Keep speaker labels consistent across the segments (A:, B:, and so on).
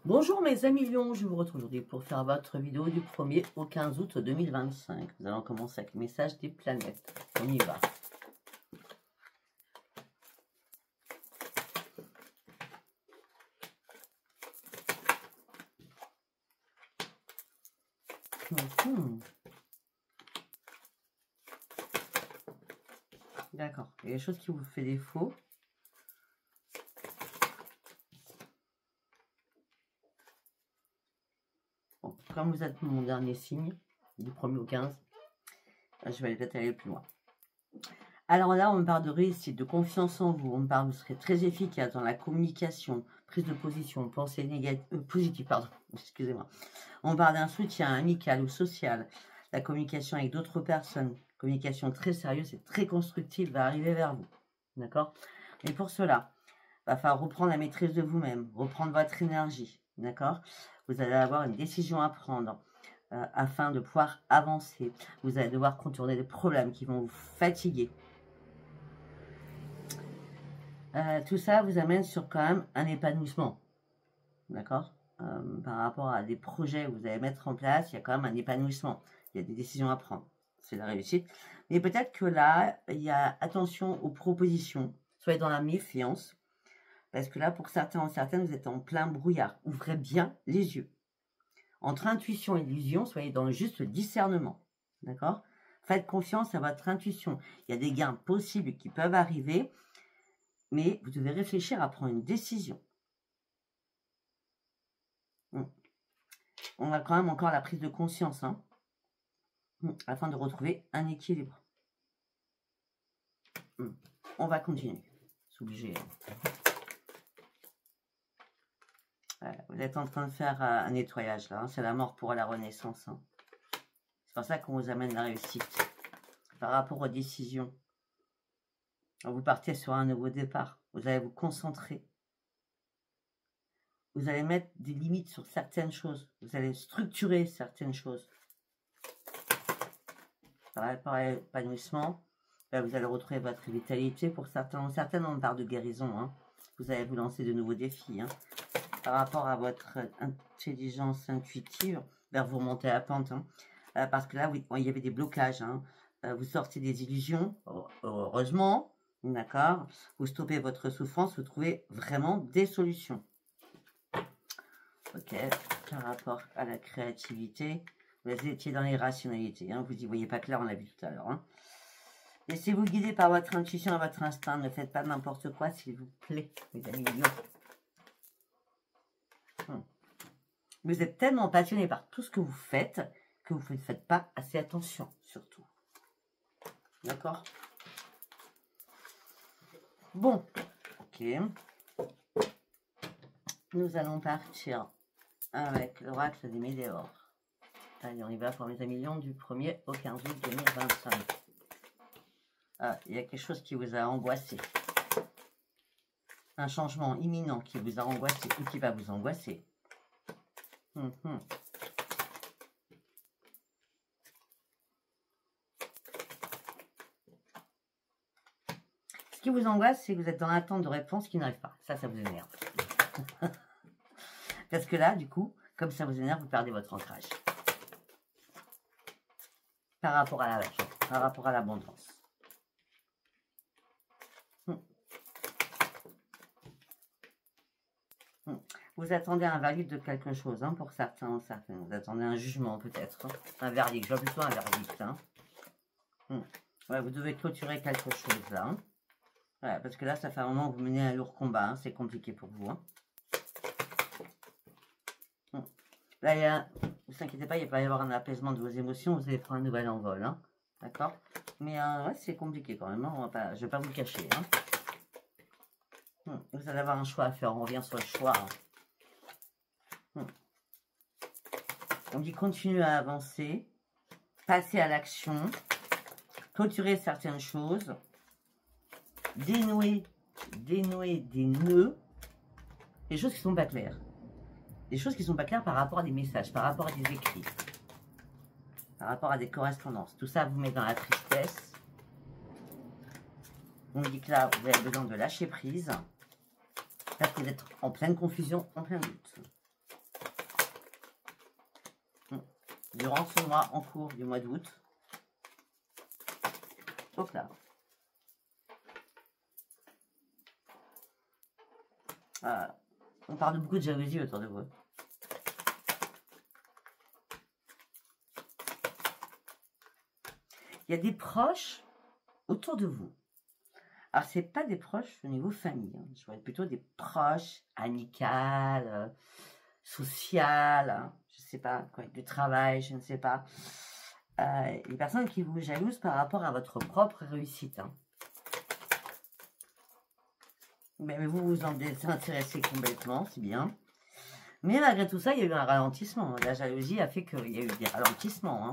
A: Bonjour mes amis lions, je vous retrouve aujourd'hui pour faire votre vidéo du 1er au 15 août 2025. Nous allons commencer avec le message des planètes. On y va. D'accord, il y a des choses qui vous fait défaut. Bon, comme vous êtes mon dernier signe, du 1er au 15, je vais peut-être aller plus loin. Alors là, on me parle de réussite, de confiance en vous. On me parle que vous serez très efficace dans la communication, prise de position, pensée positive, pardon, excusez-moi. On parle d'un soutien amical ou social, la communication avec d'autres personnes, communication très sérieuse et très constructive va arriver vers vous. D'accord? Mais pour cela, il va falloir reprendre la maîtrise de vous-même, reprendre votre énergie. D'accord? Vous allez avoir une décision à prendre afin de pouvoir avancer. Vous allez devoir contourner des problèmes qui vont vous fatiguer. Tout ça vous amène sur quand même un épanouissement. D'accord? Par rapport à des projets que vous allez mettre en place, il y a quand même un épanouissement. Il y a des décisions à prendre. C'est la réussite. Mais peut-être que là, il y a attention aux propositions. Soyez dans la méfiance. Parce que là, pour certains ou certaines, vous êtes en plein brouillard. Ouvrez bien les yeux. Entre intuition et illusion, soyez dans le juste discernement. D'accord? Faites confiance à votre intuition. Il y a des gains possibles qui peuvent arriver. Mais vous devez réfléchir à prendre une décision. On a quand même encore la prise de conscience, hein, afin de retrouver un équilibre. On va continuer. C'est obligé. Vous êtes en train de faire un nettoyage là. Hein, c'est la mort pour la renaissance. Hein. C'est pour ça qu'on vous amène la réussite. Par rapport aux décisions. Vous partez sur un nouveau départ. Vous allez vous concentrer. Vous allez mettre des limites sur certaines choses. Vous allez structurer certaines choses. Par l'épanouissement, vous allez retrouver votre vitalité. Pour certains, certaines, on parle de guérison. Hein. Vous allez vous lancer de nouveaux défis. Hein. Par rapport à votre intelligence intuitive, vous remontez à la pente. Hein. Parce que là, oui, il y avait des blocages. Hein. Vous sortez des illusions, heureusement. D'accord. Vous stoppez votre souffrance, vous trouvez vraiment des solutions. Ok. Par rapport à la créativité, vous étiez dans l'irrationalité. Hein. Vous n'y voyez pas clair, on l'a vu tout à l'heure. Hein. Laissez-vous guider par votre intuition et votre instinct. Ne faites pas n'importe quoi, s'il vous plaît, mes amis. Vous êtes tellement passionné par tout ce que vous faites que vous ne faites pas assez attention, surtout. D'accord? Bon, ok. Nous allons partir avec l'oracle des météores. Allez, on y va pour mes amis lions du 1er au 15 août 2025. Ah, il y a quelque chose qui vous a angoissé. Un changement imminent qui vous a angoissé ou qui va vous angoisser. Ce qui vous angoisse, c'est que vous êtes dans l'attente de réponses qui n'arrivent pas. Ça vous énerve. Parce que là, du coup, comme ça vous énerve, vous perdez votre ancrage. Par rapport à l'argent, par rapport à l'abondance. Vous attendez un verdict de quelque chose, hein, pour certains ou certaines. Vous attendez un jugement, peut-être. Hein. Un verdict, je vois plutôt un verdict. Hein. Ouais, vous devez clôturer quelque chose, là. Hein. Ouais, parce que là, ça fait un moment que vous menez un lourd combat. Hein. C'est compliqué pour vous. Hein. Là, ne vous inquiétez pas, il va y avoir un apaisement de vos émotions. Vous allez prendre un nouvel envol. Hein. D'accord? Mais ouais, c'est compliqué quand même. Hein. Je ne vais pas vous le cacher. Hein. Vous allez avoir un choix à faire. On revient sur le choix. Hein. On dit continuer à avancer, passer à l'action, clôturer certaines choses, dénouer des nœuds, des choses qui ne sont pas claires. Des choses qui ne sont pas claires par rapport à des messages, par rapport à des écrits, par rapport à des correspondances. Tout ça vous met dans la tristesse. On dit que là, vous avez besoin de lâcher prise, parce que vous êtes en pleine confusion, en plein doute. durant ce mois en cours du mois d'août. Hop là. On parle de beaucoup de jalousie autour de vous. Il y a des proches autour de vous. Alors, ce n'est pas des proches au niveau famille. Hein. Je vois plutôt des proches amicales, sociales, hein. Je ne sais pas, quoi, du travail, je ne sais pas. Les personnes qui vous jalousent par rapport à votre propre réussite. Hein. Mais vous vous en désintéressez complètement, c'est bien. Mais malgré tout ça, il y a eu un ralentissement. La jalousie a fait qu'il y a eu des ralentissements.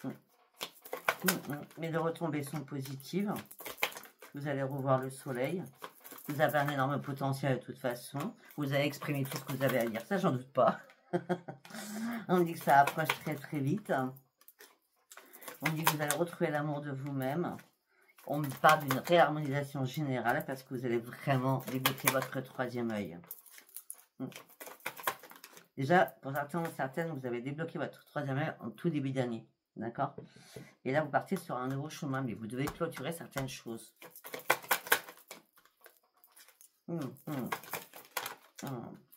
A: Hein. Mais les retombées sont positives. Vous allez revoir le soleil. Vous avez un énorme potentiel de toute façon. Vous allez exprimer tout ce que vous avez à dire. Ça, j'en doute pas. On dit que ça approche très très vite. On dit que vous allez retrouver l'amour de vous-même. On parle d'une réharmonisation générale parce que vous allez vraiment débloquer votre troisième œil. Déjà, pour certains ou certaines, vous avez débloqué votre troisième œil en tout début d'année. D'accord? Et là, vous partez sur un nouveau chemin, mais vous devez clôturer certaines choses.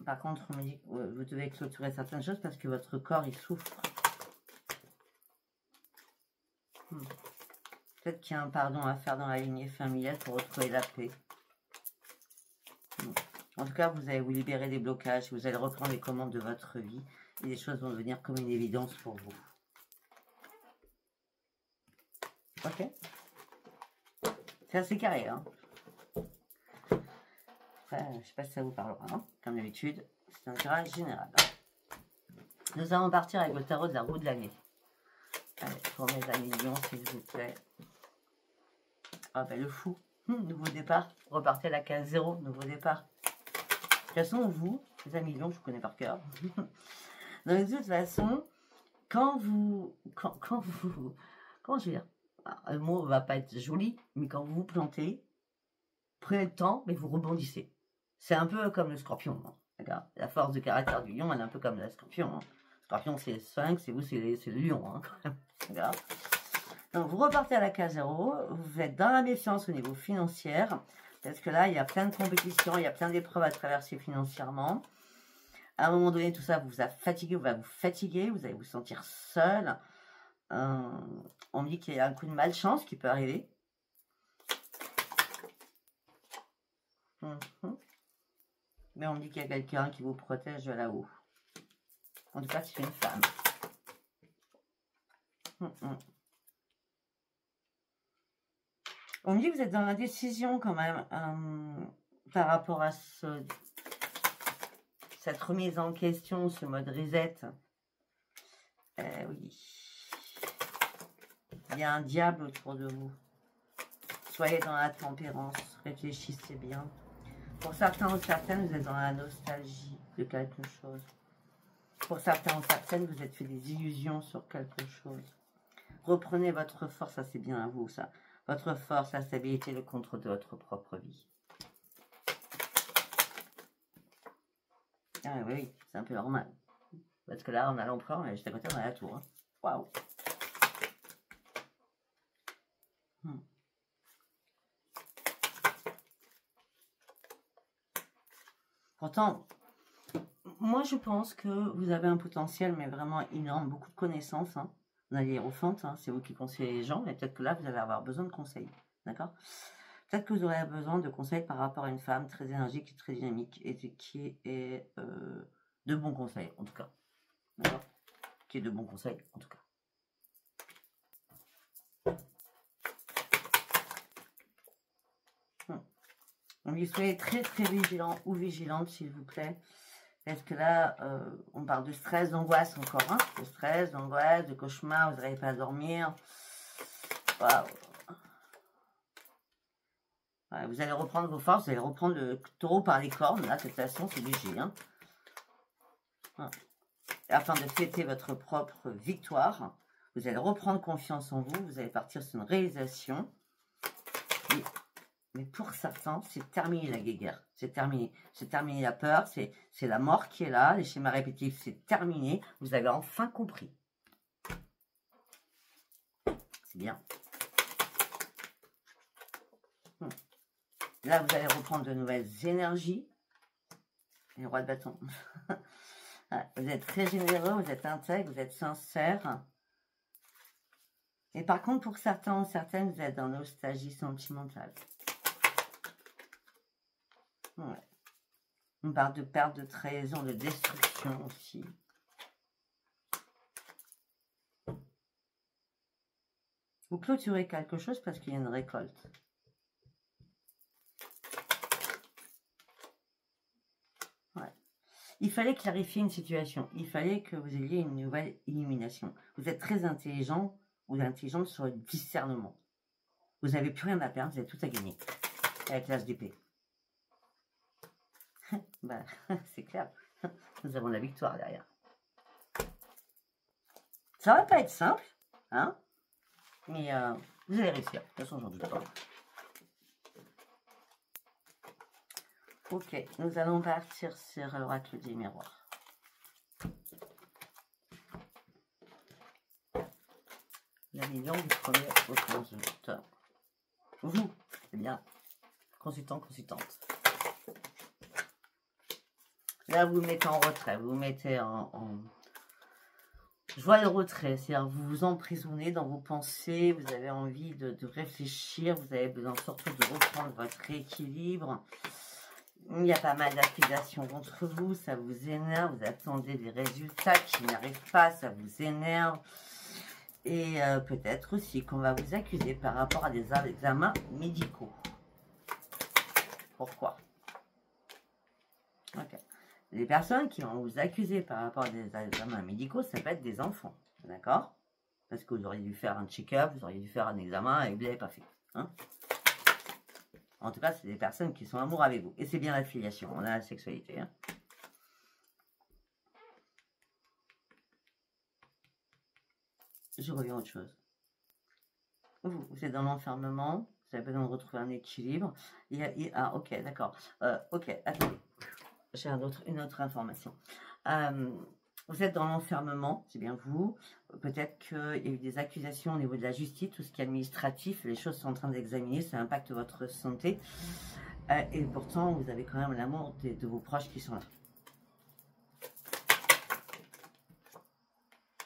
A: Par contre, on me dit que vous devez clôturer certaines choses parce que votre corps, il souffre. Peut-être qu'il y a un pardon à faire dans la lignée familiale pour retrouver la paix. En tout cas, vous allez vous libérer des blocages, vous allez reprendre les commandes de votre vie et les choses vont devenir comme une évidence pour vous. Ok? C'est assez carré, hein? Après, je ne sais pas si ça vous parlera, hein. Comme d'habitude, c'est un tirage général. Nous allons partir avec le tarot de la roue de l'année. Allez, pour mes amis lions, s'il vous plaît. Ah ben le fou, nouveau départ, repartez à la case 0, nouveau départ. De toute façon, vous, les amis lions, je vous connais par cœur. Donc de toute façon, quand je veux dire, le mot va pas être joli, mais quand vous vous plantez, prenez le temps, mais vous rebondissez. C'est un peu comme le scorpion, hein, d'accord? La force de caractère du lion, elle est un peu comme le scorpion. Hein. Le scorpion, c'est le sphinx, et vous, c'est le lion, hein, quand même. D'accord? Donc, vous repartez à la case 0, vous êtes dans la méfiance au niveau financier, parce que là, il y a plein de compétitions, il y a plein d'épreuves à traverser financièrement. À un moment donné, tout ça vous a fatigué, va vous fatiguer, vous allez vous sentir seul. On me dit qu'il y a un coup de malchance qui peut arriver. Mais on me dit qu'il y a quelqu'un qui vous protège de là-haut. En tout cas, c'est une femme. On me dit que vous êtes dans l'indécision quand même par rapport à cette remise en question, ce mode reset. Oui. Il y a un diable autour de vous. Soyez dans la tempérance, réfléchissez bien. Pour certains ou certaines, vous êtes dans la nostalgie de quelque chose. Pour certains ou certaines, vous êtes fait des illusions sur quelque chose. Reprenez votre force, ça c'est bien à vous ça. Votre force, la stabilité, le contrôle de votre propre vie. Ah oui, c'est un peu normal. Parce que là, on a l'empereur, mais juste à côté, on a la tour. Hein. Waouh! Pourtant, moi je pense que vous avez un potentiel, mais vraiment énorme, beaucoup de connaissances. Hein. Vous allez hiérophante, hein, c'est vous qui conseillez les gens, mais peut-être que là, vous allez avoir besoin de conseils. D'accord? Peut-être que vous aurez besoin de conseils par rapport à une femme très énergique et très dynamique et qui est de bons conseils, en tout cas. D'accord? Qui est de bons conseils, en tout cas. Donc, soyez très très vigilant ou vigilante, s'il vous plaît. Parce que là, on parle de stress, d'angoisse encore. Hein, de stress, d'angoisse, de cauchemar, vous n'arrivez pas à dormir. Waouh. Ouais, vous allez reprendre vos forces, vous allez reprendre le taureau par les cornes. Là, de toute façon, c'est léger. Hein. Ouais. Afin de fêter votre propre victoire, vous allez reprendre confiance en vous. Vous allez partir sur une réalisation. Et Mais pour certains, c'est terminé la guéguerre. C'est terminé. C'est terminé la peur. C'est la mort qui est là. Les schémas répétitifs, c'est terminé. Vous avez enfin compris. C'est bien. Là, vous allez reprendre de nouvelles énergies. Les rois de bâton. Vous êtes très généreux, vous êtes intègre, vous êtes sincère. Et par contre, pour certains ou certaines, vous êtes dans nostalgie sentimentale. Ouais. On parle de perte, de trahison, de destruction aussi. Vous clôturez quelque chose parce qu'il y a une récolte. Ouais. Il fallait clarifier une situation. Il fallait que vous ayez une nouvelle illumination. Vous êtes très intelligent ou intelligente sur le discernement. Vous n'avez plus rien à perdre, vous avez tout à gagner. Avec l'as d'épée. Bah, c'est clair. Nous avons la victoire derrière. Ça va pas être simple, hein, mais vous allez réussir. De toute façon, j'en doute pas. Ok, nous allons partir sur l'oracle des miroirs. La million du 1er au 15 août. Vous, c'est bien. Consultant, consultante. Là, vous vous mettez en retrait. Vous vous mettez en joie de retrait. C'est-à-dire, vous vous emprisonnez dans vos pensées. Vous avez envie de réfléchir. Vous avez besoin surtout de reprendre votre équilibre. Il y a pas mal d'accusations contre vous, ça vous énerve, vous attendez des résultats qui n'arrivent pas, ça vous énerve. Et peut-être aussi qu'on va vous accuser par rapport à des examens médicaux. Pourquoi? Ok. Les personnes qui vont vous accuser par rapport à des examens médicaux, ça peut être des enfants, d'accord? Parce que vous auriez dû faire un check-up, vous auriez dû faire un examen et vous ne l'avez pas fait. Hein? En tout cas, c'est des personnes qui sont amoureux avec vous. Et c'est bien la filiation, on a la sexualité. Hein. Je reviens à autre chose. Vous êtes dans l'enfermement, vous avez besoin de retrouver un équilibre. Ah, ok, d'accord. Ok, attendez. J'ai une autre information. Vous êtes dans l'enfermement, c'est bien vous. Peut-être qu'il y a eu des accusations au niveau de la justice, tout ce qui est administratif, les choses sont en train d'examiner, ça impacte votre santé. Et pourtant, vous avez quand même l'amour de vos proches qui sont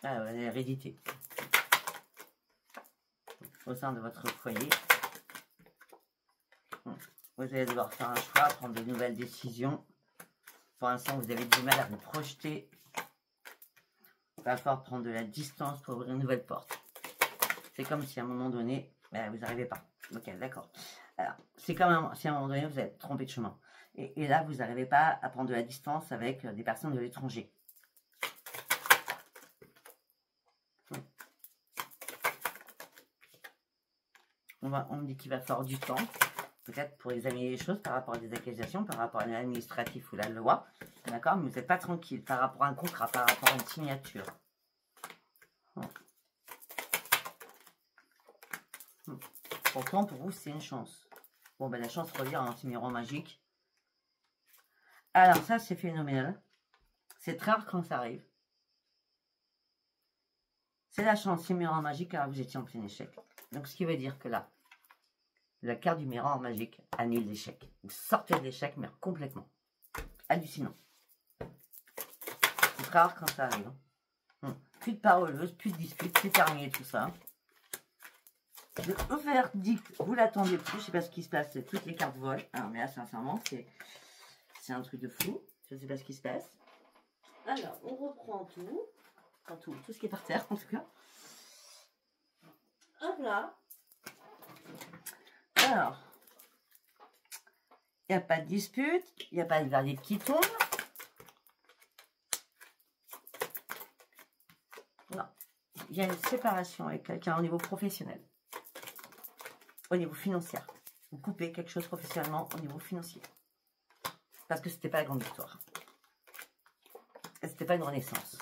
A: là. L'hérédité. Au sein de votre foyer. Vous allez devoir faire un choix, prendre de nouvelles décisions. Pour l'instant, vous avez du mal à vous projeter. Il va falloir prendre de la distance pour ouvrir une nouvelle porte. C'est comme si à un moment donné, vous n'arrivez pas. Ok, d'accord. Alors, c'est comme si à un moment donné, vous êtes trompé de chemin. Et là, vous n'arrivez pas à prendre de la distance avec des personnes de l'étranger. On me dit qu'il va falloir du temps, peut-être pour examiner les choses par rapport à des accusations, par rapport à l'administratif ou la loi. D'accord? Mais vous n'êtes pas tranquille par rapport à un contrat, par rapport à une signature. Pourtant, pour vous, c'est une chance. Bon, ben la chance revient en anti-miroir magique. Alors, ça, c'est phénoménal. C'est très rare quand ça arrive. C'est la chance, c'est miroir magique, alors vous étiez en plein échec. Donc, ce qui veut dire que là, la carte du miroir magique annule l'échec. Vous sortez de l'échec, mais complètement. Hallucinant. C'est très rare quand ça arrive. Plus de paroleuses, plus de disputes, c'est terminé tout ça. Le verdict, vous l'attendez plus, je ne sais pas ce qui se passe, toutes les cartes volent. Alors, mais là, sincèrement, c'est un truc de fou. Je ne sais pas ce qui se passe. Alors, on reprend tout. Enfin, tout ce qui est par terre, en tout cas. Hop là. Alors, il n'y a pas de dispute, il n'y a pas de verdict qui tombe. Non, il y a une séparation avec quelqu'un au niveau professionnel. Au niveau financier. Vous coupez quelque chose professionnellement au niveau financier. Parce que c'était pas la grande victoire. C'était pas une renaissance.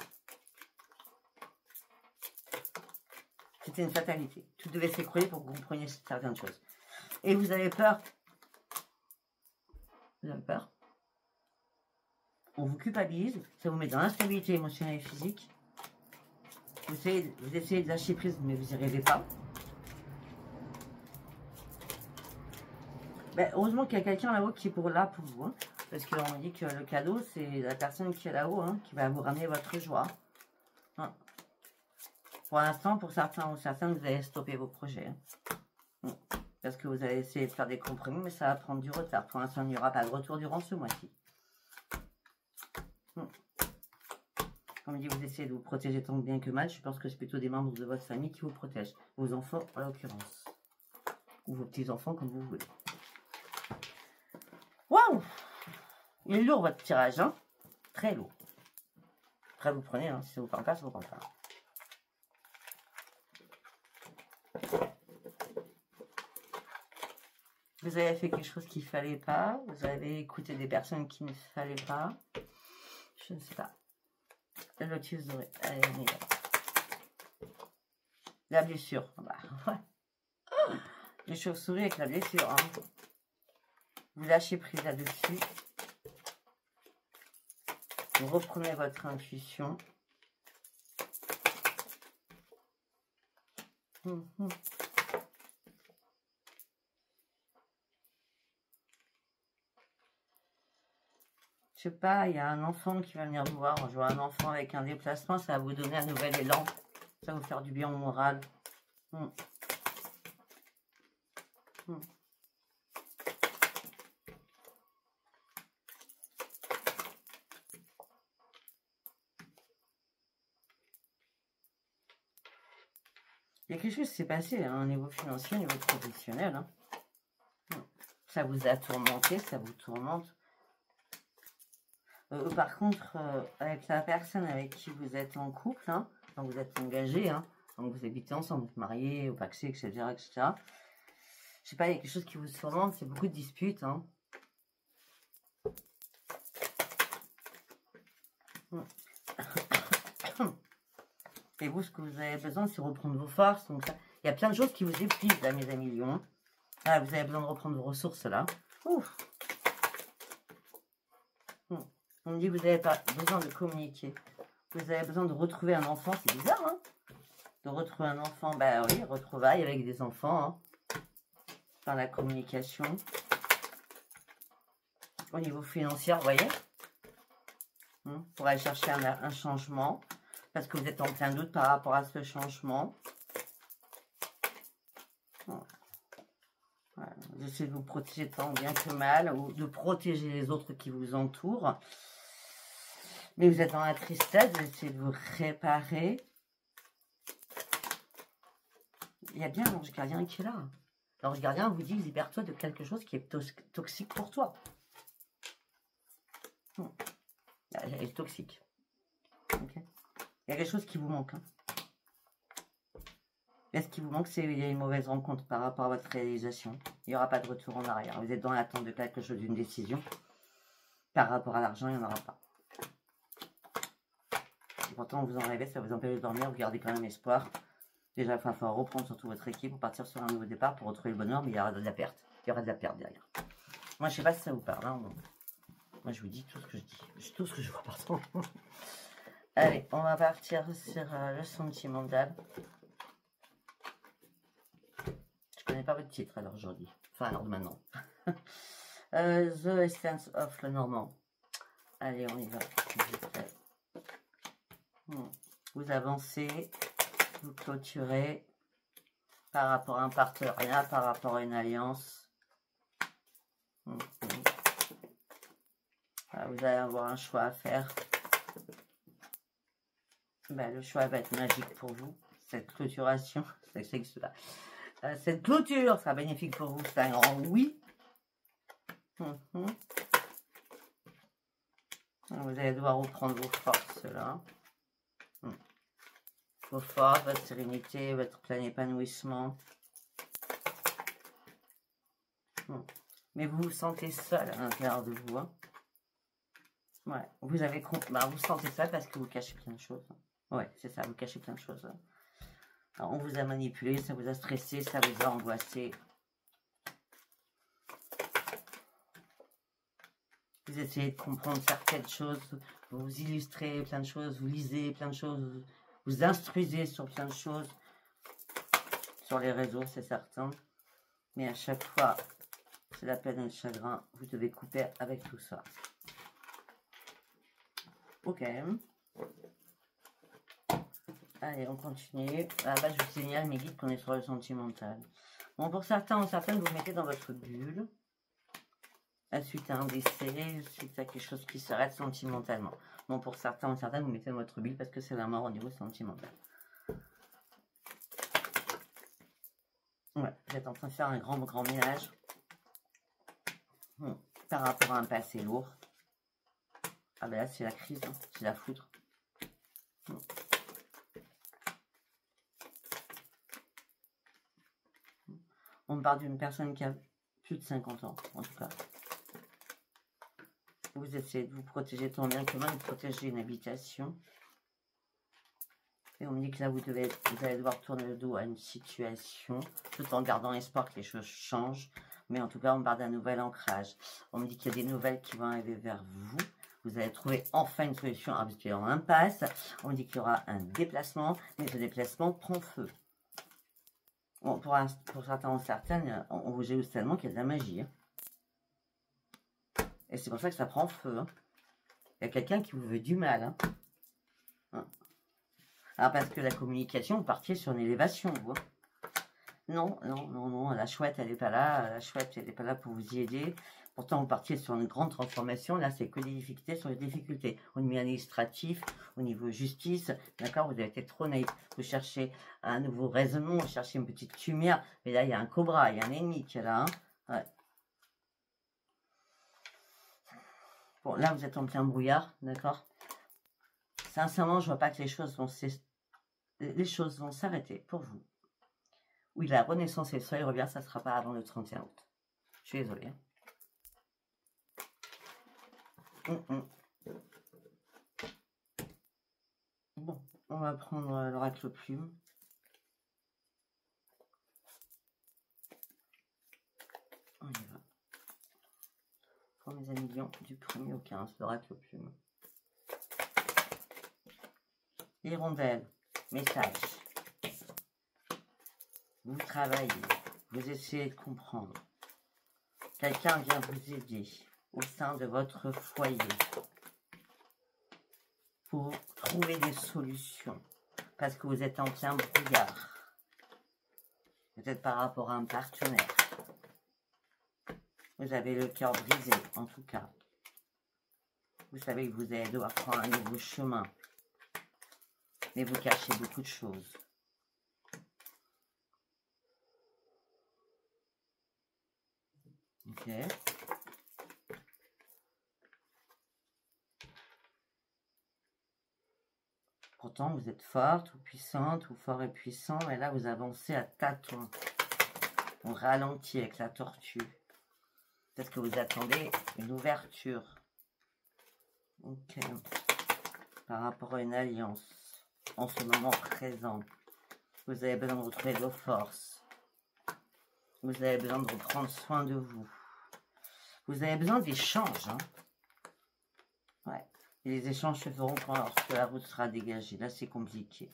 A: C'était une fatalité. Tout devait s'écrouler pour que vous compreniez certaines choses. Et vous avez peur Vous avez peur. On vous culpabilise, ça vous met dans l'instabilité émotionnelle et physique. Vous essayez de lâcher prise, mais vous n'y arrivez pas. Ben, heureusement qu'il y a quelqu'un là-haut qui est là pour vous. Hein, parce qu'on me dit que le cadeau, c'est la personne qui est là-haut, hein, qui va vous ramener votre joie. Hein. Pour l'instant, pour certains ou certaines, vous allez stopper vos projets. Hein. Parce que vous allez essayer de faire des compromis, mais ça va prendre du retard. Pour l'instant, il n'y aura pas de retour durant ce mois-ci. Comme je dis, vous essayez de vous protéger tant bien que mal. Je pense que c'est plutôt des membres de votre famille qui vous protègent. Vos enfants, en l'occurrence. Ou vos petits-enfants, comme vous voulez. Waouh! Il est lourd, votre tirage, hein? Très lourd. Après, vous prenez, hein. Si ça vous parle pas, ça vous parle pas. Vous avez fait quelque chose qu'il ne fallait pas. Vous avez écouté des personnes qu'il ne fallait pas. Je ne sais pas. Le lotus doré. Allez, on y va. La blessure. Bah, ouais. Les chauves-souris avec la blessure. Hein. Vous lâchez prise là-dessus. Vous reprenez votre intuition. Je sais pas, il y a un enfant qui va venir vous voir. Je vois un enfant avec un déplacement, ça va vous donner un nouvel élan. Ça va vous faire du bien au moral. Il y a quelque chose qui s'est passé hein, au niveau financier, au niveau professionnel. Hein. Ça vous a tourmenté, ça vous tourmente. Par contre, avec la personne avec qui vous êtes en couple, hein, donc vous êtes engagé, hein, donc vous habitez ensemble, vous êtes mariés, au paxé, etc., etc. Je sais pas, il y a quelque chose qui vous tourmente, c'est beaucoup de disputes. Hein. Et vous, ce que vous avez besoin, c'est reprendre vos forces. Donc, il y a plein de choses qui vous épuisent, là, mes amis lions. Ah, vous avez besoin de reprendre vos ressources, là. Ouf. On me dit que vous avez pas besoin de communiquer. Vous avez besoin de retrouver un enfant. C'est bizarre, hein? De retrouver un enfant. Bah oui, retrouvailles avec des enfants. Hein. Par la communication. Au niveau financier, vous voyez? Pour aller chercher un changement. Parce que vous êtes en plein doute par rapport à ce changement. Voilà. Vous essayez de vous protéger tant bien que mal. Ou de protéger les autres qui vous entourent. Mais vous êtes dans la tristesse, vous essayez de vous réparer. Il y a bien l'ange gardien qui est là. L'ange gardien vous dit, libère-toi de quelque chose qui est toxique pour toi. Elle est toxique. Okay. Il y a quelque chose qui vous manque. Hein. Et ce qui vous manque, c'est qu'il y a une mauvaise rencontre par rapport à votre réalisation. Il n'y aura pas de retour en arrière. Vous êtes dans l'attente de quelque chose, d'une décision. Par rapport à l'argent, il n'y en aura pas. Et pourtant, vous en rêvez, ça vous empêche de dormir, vous gardez quand même espoir. Déjà, il va falloir reprendre surtout votre équipe pour partir sur un nouveau départ, pour retrouver le bonheur, mais il y aura de la perte. Il y aura de la perte derrière. Moi, je ne sais pas si ça vous parle. Hein. Moi, je vous dis tout ce que je dis. Tout ce que je vois, pardon. Allez, on va partir sur le sentimental. Je connais pas votre titre alors aujourd'hui. Enfin, alors maintenant. The Essence of le Normand. Allez, on y va. Vous avancez, vous clôturez par rapport à un partenariat, par rapport à une alliance. Voilà, vous allez avoir un choix à faire. Ben, le choix va être magique pour vous. Cette clôturation, cette clôture sera bénéfique pour vous. C'est un grand oui. Vous allez devoir reprendre vos forces là. Vos forces, votre sérénité, votre plein épanouissement. Mais vous vous sentez seul à l'intérieur de vous. Hein. Ouais, vous avez vous sentez seul parce que vous cachez plein de choses. Ouais, c'est ça, vous cachez plein de choses. Alors, on vous a manipulé, ça vous a stressé, ça vous a angoissé. vous essayez de comprendre certaines choses, vous illustrez plein de choses, vous lisez plein de choses, vous instruisez sur plein de choses, sur les réseaux, c'est certain. Mais à chaque fois, c'est la peine et le chagrin, vous devez couper avec tout ça. Ok. Allez, on continue. À la base, je vous signale mes guides qu'on est sur le sentimental. Bon, pour certains ou certaines, vous mettez dans votre bulle. Suite à un décès, suite à quelque chose qui s'arrête sentimentalement. Bon, pour certains ou certaines, vous mettez dans votre bulle parce que c'est la mort au niveau sentimental. Ouais, vous êtes en train de faire un grand ménage par rapport à un passé lourd. Ah ben là, c'est la crise, hein, c'est la foudre. On parle d'une personne qui a plus de 50 ans, en tout cas. Vous essayez de vous protéger tant bien que mal, de protéger une habitation. Et on me dit que là, vous allez devoir tourner le dos à une situation, tout en gardant espoir que les choses changent. Mais en tout cas, on parle d'un nouvel ancrage. On me dit qu'il y a des nouvelles qui vont arriver vers vous. Vous allez trouver enfin une solution à vous en impasse. On me dit qu'il y aura un déplacement, mais ce déplacement prend feu. Bon, pour certains ou certaines, on vous jalouse tellement qu'il y a de la magie. Hein. Et c'est pour ça que ça prend feu. Hein. Il y a quelqu'un qui vous veut du mal. Hein. Alors parce que la communication, vous partiez sur une élévation, vous. Non, la chouette, elle n'est pas là. La chouette, elle n'est pas là pour vous y aider. Pourtant, vous partiez sur une grande transformation. Là, c'est que des difficultés sur les difficultés. Au niveau administratif, au niveau justice, d'accord, vous avez été trop naïf. Vous cherchez un nouveau raisonnement, vous cherchez une petite lumière. Mais là, il y a un cobra, il y a un ennemi qui est là. Hein. Ouais. Bon, là, vous êtes en plein brouillard, d'accord. Sincèrement, je vois pas que les choses vont s'arrêter pour vous. Oui, la renaissance et le soleil revient, ça ne sera pas avant le 31 août. Je suis désolée. Bon, on va prendre l'oracle plume. On y va. Pour mes amis lions, du 1er au 15, l'oracle plume. Hirondelle, message. Vous travaillez, vous essayez de comprendre. Quelqu'un vient vous aider au sein de votre foyer pour trouver des solutions parce que vous êtes en plein brouillard. Peut-être par rapport à un partenaire. Vous avez le cœur brisé, en tout cas. Vous savez que vous allez devoir prendre un nouveau chemin. Mais vous cachez beaucoup de choses. Ok. Pourtant, vous êtes forte ou puissante, ou fort et puissant, mais là, vous avancez à tâtons. On ralentit avec la tortue. Peut-être que vous attendez une ouverture. Ok. Par rapport à une alliance. En ce moment présent. Vous avez besoin de retrouver vos forces. Vous avez besoin de reprendre soin de vous. Vous avez besoin d'échanges. Hein. Ouais. Et les échanges se feront lorsque la route sera dégagée. Là, c'est compliqué.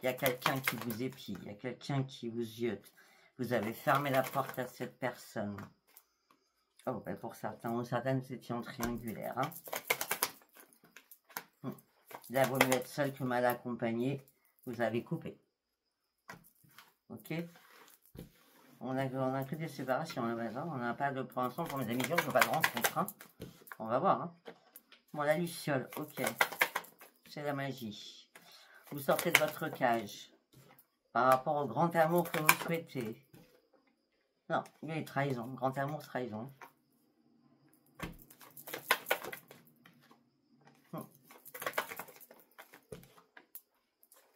A: Il y a quelqu'un qui vous épie. Il y a quelqu'un qui vous ziote. Vous avez fermé la porte à cette personne. Oh, ben pour certains ou certaines, vous étiez en triangulaire. Hein. Là, vaut mieux être seul que mal accompagné. Vous avez coupé. Ok. On a que des séparations. On n'a pas de, pour l'instant, pour mes amis, je ne veux pas de rencontre. Hein. On va voir. Hein. Bon, la luciole. Ok. C'est la magie. Vous sortez de votre cage. Par rapport au grand amour que vous souhaitez. Non, il y a trahison. Grand amour, trahison.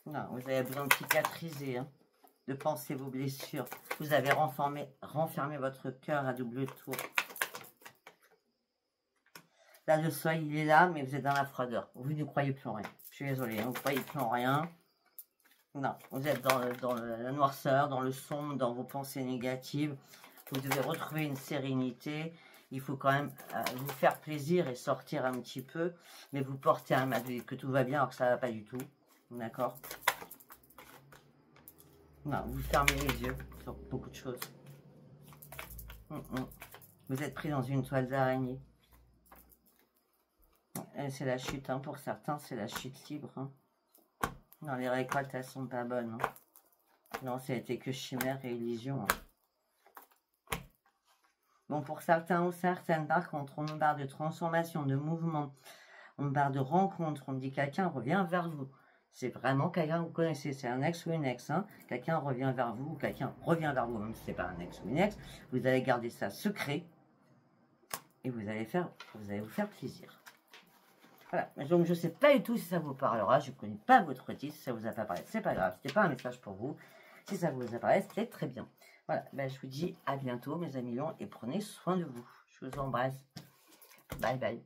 A: Non, vous avez besoin de cicatriser, hein, de penser vos blessures. Vous avez renfermé votre cœur à double tour. Là, le soleil, il est là, mais vous êtes dans la froideur. Vous ne croyez plus en rien. Je suis désolée, hein, vous ne croyez plus en rien. Non, vous êtes dans la noirceur, dans le sombre, dans vos pensées négatives. Vous devez retrouver une sérénité. il faut quand même vous faire plaisir et sortir un petit peu. Mais vous portez un masque, que tout va bien alors que ça va pas du tout. D'accord? Non, vous fermez les yeux sur beaucoup de choses. Vous êtes pris dans une toile d'araignée. C'est la chute, hein. Pour certains, c'est la chute libre. Hein. Non, les récoltes, elles sont pas bonnes. Hein. Non, ça a été que chimère et illusion. Hein. Bon, pour certains ou certaines, par contre, on nous parle de transformation, de mouvement, on parle de rencontre, on dit quelqu'un revient vers vous. C'est vraiment quelqu'un que vous connaissez, c'est un ex ou une ex. Hein. Quelqu'un revient vers vous ou quelqu'un revient vers vous, même si ce n'est pas un ex ou une ex. Vous allez garder ça secret et vous allez vous faire plaisir. Voilà, donc je ne sais pas du tout si ça vous parlera, je ne connais pas votre titre, si ça vous a pas parlé, c'est pas grave, c'était pas un message pour vous. Si ça vous a parlé, c'était très bien. Voilà, ben, je vous dis à bientôt mes amis lions et prenez soin de vous. Je vous embrasse. Bye bye.